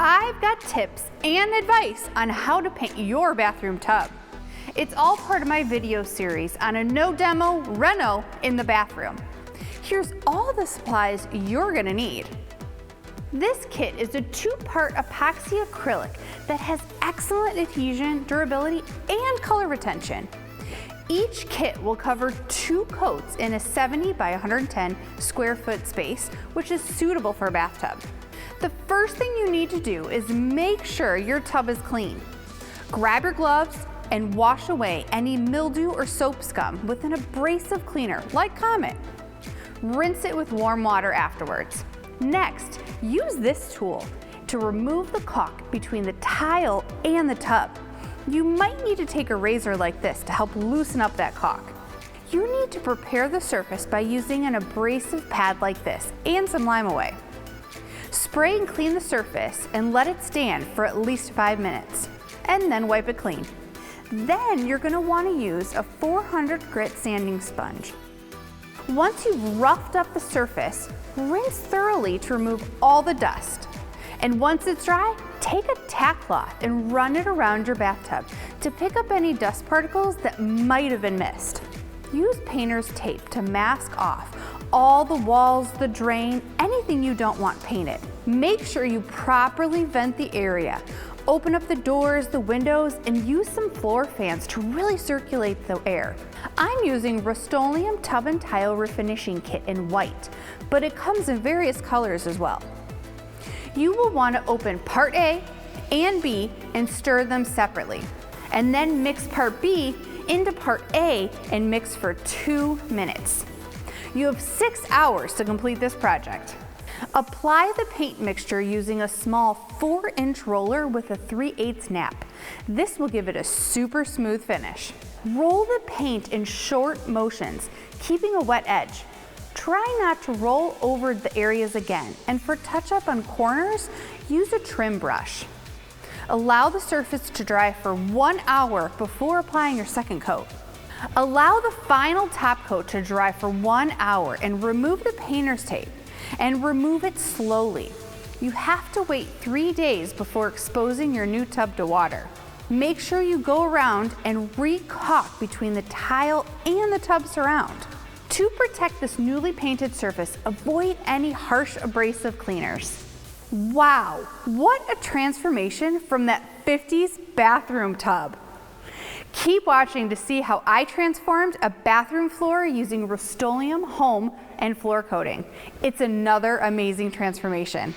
I've got tips and advice on how to paint your bathroom tub. It's all part of my video series on a no demo reno in the bathroom. Here's all the supplies you're gonna need. This kit is a 2-part epoxy acrylic that has excellent adhesion, durability, and color retention. Each kit will cover 2 coats in a 70 by 110 square foot space, which is suitable for a bathtub. The first thing you need to do is make sure your tub is clean. Grab your gloves and wash away any mildew or soap scum with an abrasive cleaner like Comet. Rinse it with warm water afterwards. Next, use this tool to remove the caulk between the tile and the tub. You might need to take a razor like this to help loosen up that caulk. You need to prepare the surface by using an abrasive pad like this and some lime away. Spray and clean the surface and let it stand for at least 5 minutes, and then wipe it clean. Then you're going to want to use a 400 grit sanding sponge. Once you've roughed up the surface, rinse thoroughly to remove all the dust. And once it's dry, take a tack cloth and run it around your bathtub to pick up any dust particles that might have been missed. Use painter's tape to mask off all the walls, the drain, anything you don't want painted. Make sure you properly vent the area. Open up the doors, the windows, and use some floor fans to really circulate the air. I'm using Rust-Oleum Tub and Tile Refinishing Kit in white, but it comes in various colors as well. You will want to open part A and B and stir them separately, and then mix part B into part A and mix for 2 minutes. You have 6 hours to complete this project. Apply the paint mixture using a small 4-inch roller with a 3/8 nap. This will give it a super smooth finish. Roll the paint in short motions, keeping a wet edge. Try not to roll over the areas again, and for touch-up on corners, use a trim brush. Allow the surface to dry for 1 hour before applying your second coat. Allow the final top coat to dry for 1 hour and remove the painter's tape, and remove it slowly. You have to wait 3 days before exposing your new tub to water. Make sure you go around and re-caulk between the tile and the tub surround. To protect this newly painted surface, avoid any harsh abrasive cleaners. Wow, what a transformation from that 50s bathroom tub. Keep watching to see how I transformed a bathroom floor using Rust-Oleum home and floor coating. It's another amazing transformation.